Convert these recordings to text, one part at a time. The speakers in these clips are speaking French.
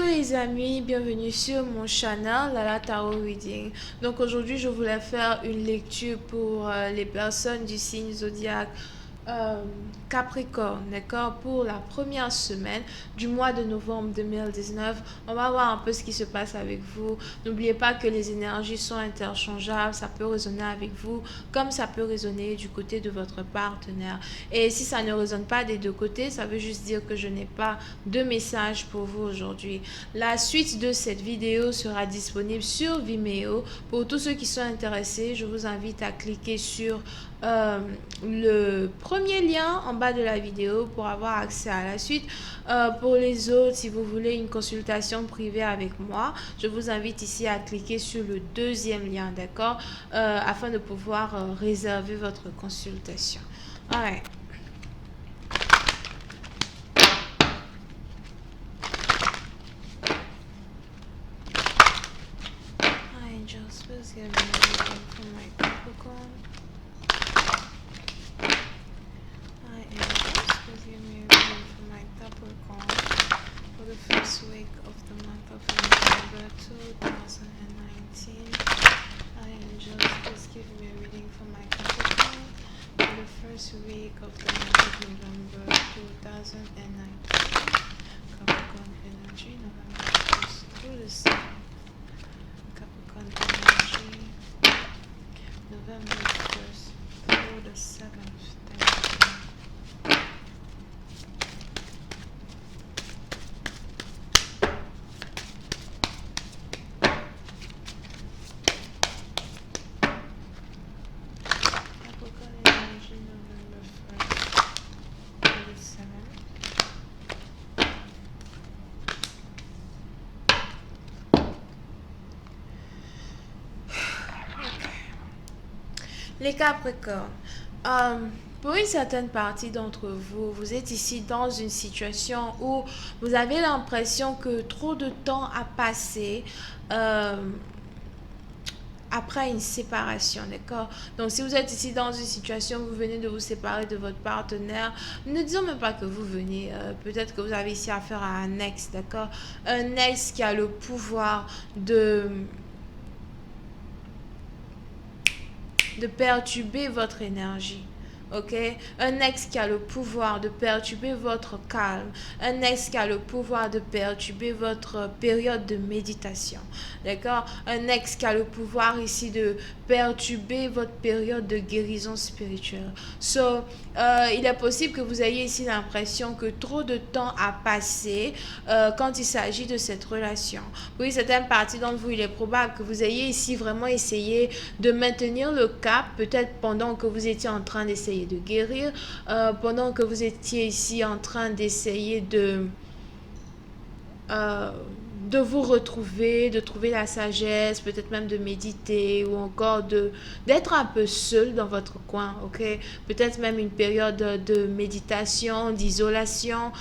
Coucou les amis, bienvenue sur mon channel Lala Tarot Reading. Donc aujourd'hui je voulais faire une lecture pour les personnes du signe zodiaque euh, Capricorne, d'accord, pour la première semaine du mois de novembre 2019. On va voir un peu ce qui se passe avec vous. N'oubliez pas que les énergies sont interchangeables, ça peut résonner avec vous comme ça peut résonner du côté de votre partenaire. Et si ça ne résonne pas des deux côtés, ça veut juste dire que je n'ai pas de message pour vous aujourd'hui. La suite de cette vidéo sera disponible sur Vimeo. Pour tous ceux qui sont intéressés, je vous invite à cliquer sur le premier lien en bas de la vidéo pour avoir accès à la suite. Pour les autres, si vous voulez une consultation privée avec moi, je vous invite ici à cliquer sur le deuxième lien, d'accord, afin de pouvoir réserver votre consultation. Alright. Hi angels, please give me a reading for my Capricorn. Hi angels, please give me a reading for my Capricorn for the first week of the month of November 2019. Hi angels, please give me a reading for my Capricorn for the first week of the month of November 2019. Capricorn energy, November 1st through the 7th. Capricorn energy, November 1st through the 7th. Thank you. Capricorn energy, November 1st through the 7th. Les Capricornes, pour une certaine partie d'entre vous, vous êtes ici dans une situation où vous avez l'impression que trop de temps a passé après une séparation, d'accord? Donc, si vous êtes ici dans une situation où vous venez de vous séparer de votre partenaire, ne disons même pas que vous venez, peut-être que vous avez ici affaire à un ex, d'accord? Un ex qui a le pouvoir de perturber votre énergie. Ok, un ex qui a le pouvoir de perturber votre calme, un ex qui a le pouvoir de perturber votre période de méditation, d'accord, un ex qui a le pouvoir ici de perturber votre période de guérison spirituelle. Il est possible que vous ayez ici l'impression que trop de temps a passé quand il s'agit de cette relation. Pour une certaine partie d'entre vous, il est probable que vous ayez ici vraiment essayé de maintenir le cap, peut-être pendant que vous étiez en train d'essayer de guérir, pendant que vous étiez ici en train d'essayer de vous retrouver, de trouver la sagesse, peut-être même de méditer ou encore d'être un peu seul dans votre coin, ok? Peut-être même une période de méditation, d'isolation.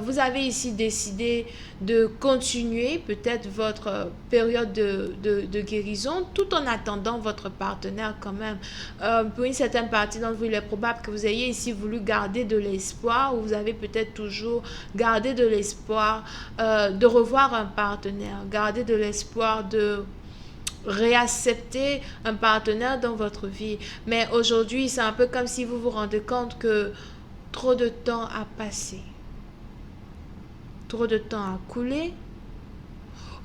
Vous avez ici décidé de continuer peut-être votre période de guérison tout en attendant votre partenaire quand même. Pour une certaine partie d'entre vous, il est probable que vous ayez ici voulu garder de l'espoir ou vous avez peut-être toujours gardé de l'espoir de revoir un partenaire, garder de l'espoir de réaccepter un partenaire dans votre vie. Mais aujourd'hui, c'est un peu comme si vous vous rendez compte que trop de temps a passé. Trop de temps a coulé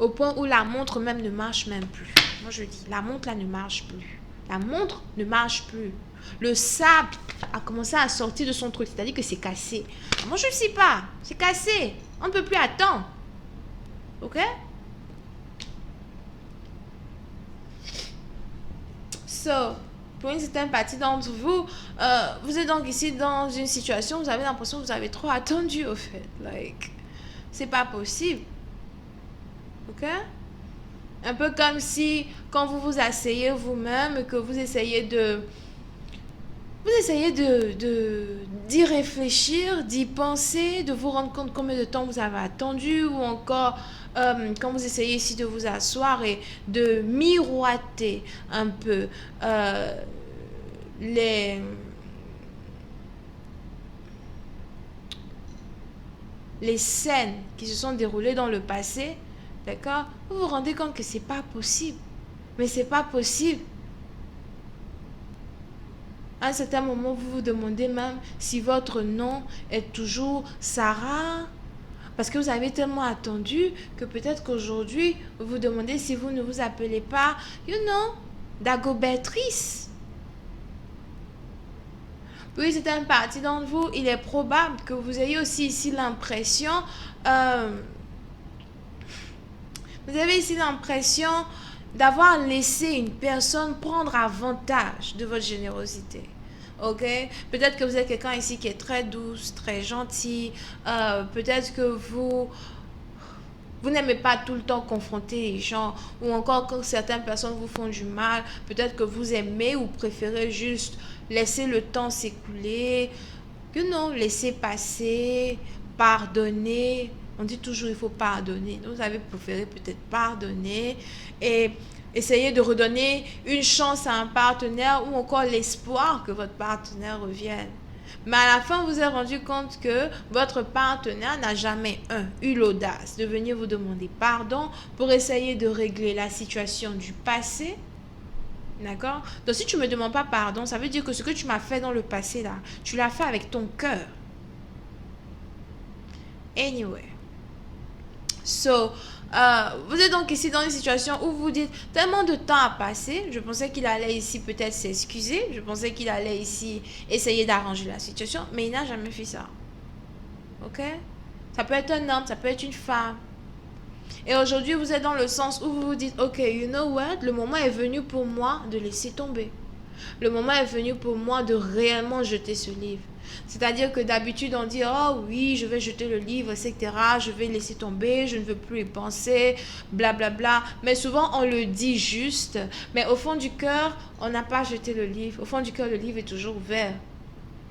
au point où la montre même ne marche même plus. Moi je dis, la montre là ne marche plus. La montre ne marche plus. Le sable a commencé à sortir de son truc, c'est-à-dire que c'est cassé. Moi je ne sais pas, c'est cassé. On ne peut plus attendre. Ok? Pour une certaine partie d'entre vous, vous êtes donc ici dans une situation où vous avez l'impression que vous avez trop attendu au fait. Like, c'est pas possible. Ok? Un peu comme si quand vous vous asseyez vous-même et que vous essayez d'y réfléchir, d'y penser, de vous rendre compte combien de temps vous avez attendu ou encore quand vous essayez ici de vous asseoir et de miroiter un peu les les scènes qui se sont déroulées dans le passé, d'accord, vous vous rendez compte que c'est pas possible. Mais c'est pas possible. À un certain moment, vous vous demandez même si votre nom est toujours Sarah. Parce que vous avez tellement attendu que peut-être qu'aujourd'hui, vous vous demandez si vous ne vous appelez pas, Dagobertrice. Oui, c'est une partie d'entre vous. Il est probable que vous ayez aussi ici l'impression, euh, vous avez ici l'impression d'avoir laissé une personne prendre avantage de votre générosité. Ok? Peut-être que vous êtes quelqu'un ici qui est très douce, très gentil. Peut-être que vous n'aimez pas tout le temps confronter les gens, ou encore quand certaines personnes vous font du mal, peut-être que vous aimez ou préférez juste laisser le temps s'écouler, laisser passer, pardonner. On dit toujours il faut pardonner. Donc, vous avez préféré peut-être pardonner et essayer de redonner une chance à un partenaire ou encore l'espoir que votre partenaire revienne. Mais à la fin, vous vous êtes rendu compte que votre partenaire n'a jamais, eu l'audace de venir vous demander pardon pour essayer de régler la situation du passé. D'accord? Donc, si tu ne me demandes pas pardon, ça veut dire que ce que tu m'as fait dans le passé, là, tu l'as fait avec ton cœur. Anyway. So, vous êtes donc ici dans une situation où vous dites tellement de temps a passé. Je pensais qu'il allait ici peut-être s'excuser. Je pensais qu'il allait ici essayer d'arranger la situation. Mais il n'a jamais fait ça. Ok? Ça peut être un homme, ça peut être une femme. Et aujourd'hui, vous êtes dans le sens où vous vous dites, ok, you know what? Le moment est venu pour moi de laisser tomber. Le moment est venu pour moi de réellement jeter ce livre. C'est-à-dire que d'habitude, on dit, oh oui, je vais jeter le livre, etc. Je vais laisser tomber, je ne veux plus y penser, blablabla. Bla, bla. Mais souvent, on le dit juste. Mais au fond du cœur, on n'a pas jeté le livre. Au fond du cœur, le livre est toujours ouvert.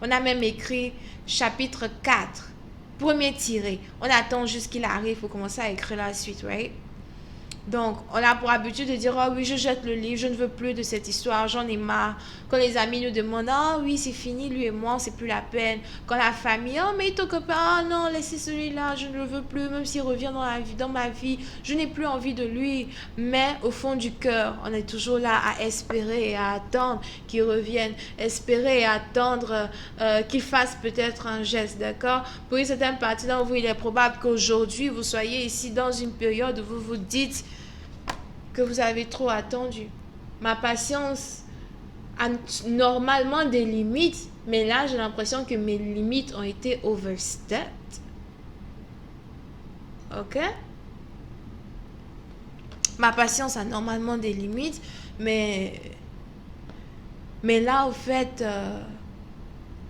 On a même écrit chapitre 4, premier tiré. On attend juste qu'il arrive pour commencer à écrire la suite, right? Donc, on a pour habitude de dire, oh oui, je jette le livre, je ne veux plus de cette histoire, j'en ai marre. Quand les amis nous demandent, oh oui, c'est fini, lui et moi, c'est plus la peine. Quand la famille, oh mais ton copain, oh non, laissez celui-là, je ne le veux plus, même s'il revient dans ma vie, je n'ai plus envie de lui. Mais au fond du cœur, on est toujours là à espérer et à attendre qu'il revienne, espérer et attendre qu'il fasse peut-être un geste, d'accord? Pour une certaine partie d'entre vous, il est probable qu'aujourd'hui, vous soyez ici dans une période où vous vous dites que vous avez trop attendu. Ma patience a normalement des limites, mais là, j'ai l'impression que mes limites ont été overstepped. Ok? Ma patience a normalement des limites, mais là, au fait,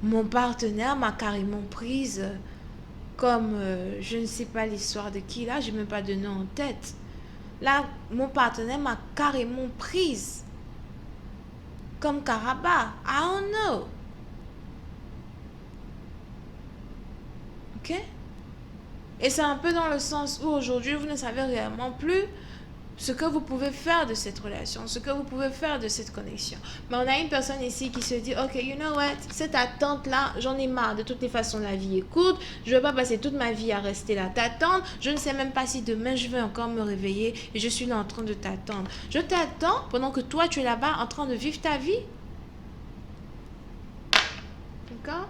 mon partenaire m'a carrément prise comme, je ne sais pas l'histoire de qui, là, j'ai même pas de nom en tête. Là, mon partenaire m'a carrément prise. Comme Karaba. I don't know. Ok? Et c'est un peu dans le sens où aujourd'hui, vous ne savez réellement plus ce que vous pouvez faire de cette relation, ce que vous pouvez faire de cette connexion. Mais on a une personne ici qui se dit, ok, you know what, cette attente-là, j'en ai marre. De toutes les façons, la vie est courte. Je ne vais pas passer toute ma vie à rester là, t'attendre. Je ne sais même pas si demain, je vais encore me réveiller et je suis là en train de t'attendre. Je t'attends pendant que toi, tu es là-bas en train de vivre ta vie. D'accord?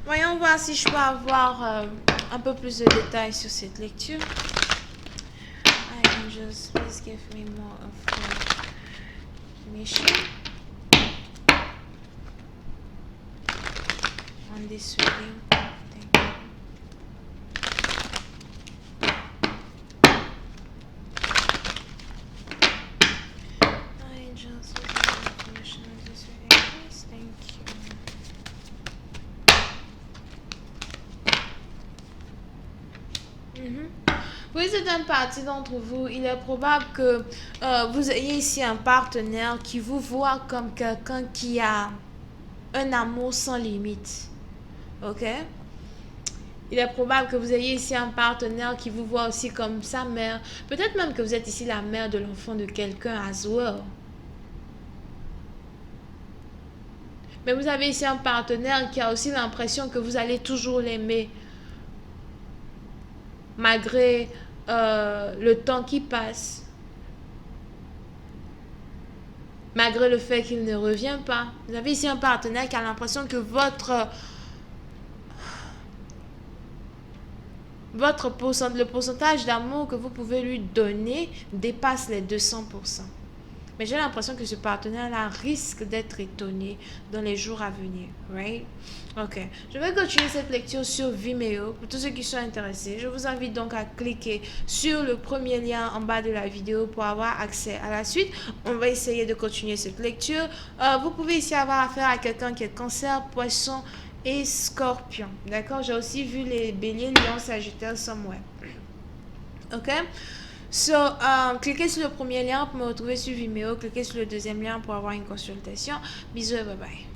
Voyons voir si je peux avoir un peu plus de détails sur cette lecture. Angels, please give me more information on this reading. Thank you. Angels, please give me information on this reading, please. Thank you. Oui, c'est une partie d'entre vous. Il est probable que vous ayez ici un partenaire qui vous voit comme quelqu'un qui a un amour sans limite. Ok? Il est probable que vous ayez ici un partenaire qui vous voit aussi comme sa mère. Peut-être même que vous êtes ici la mère de l'enfant de quelqu'un as well. Mais vous avez ici un partenaire qui a aussi l'impression que vous allez toujours l'aimer. Malgré le temps qui passe. Malgré le fait qu'il ne revient pas. Vous avez ici un partenaire qui a l'impression que le pourcentage d'amour que vous pouvez lui donner dépasse les 200%. Mais j'ai l'impression que ce partenaire-là risque d'être étonné dans les jours à venir. Right? Ok. Je vais continuer cette lecture sur Vimeo pour tous ceux qui sont intéressés. Je vous invite donc à cliquer sur le premier lien en bas de la vidéo pour avoir accès à la suite. On va essayer de continuer cette lecture. Vous pouvez ici avoir affaire à quelqu'un qui est Cancer, Poisson et Scorpion. D'accord? J'ai aussi vu les Béliers, Lion, Sagittaire, somewhere. Ok? Cliquez sur le premier lien pour me retrouver sur Vimeo. Cliquez sur le deuxième lien pour avoir une consultation. Bisous et bye bye.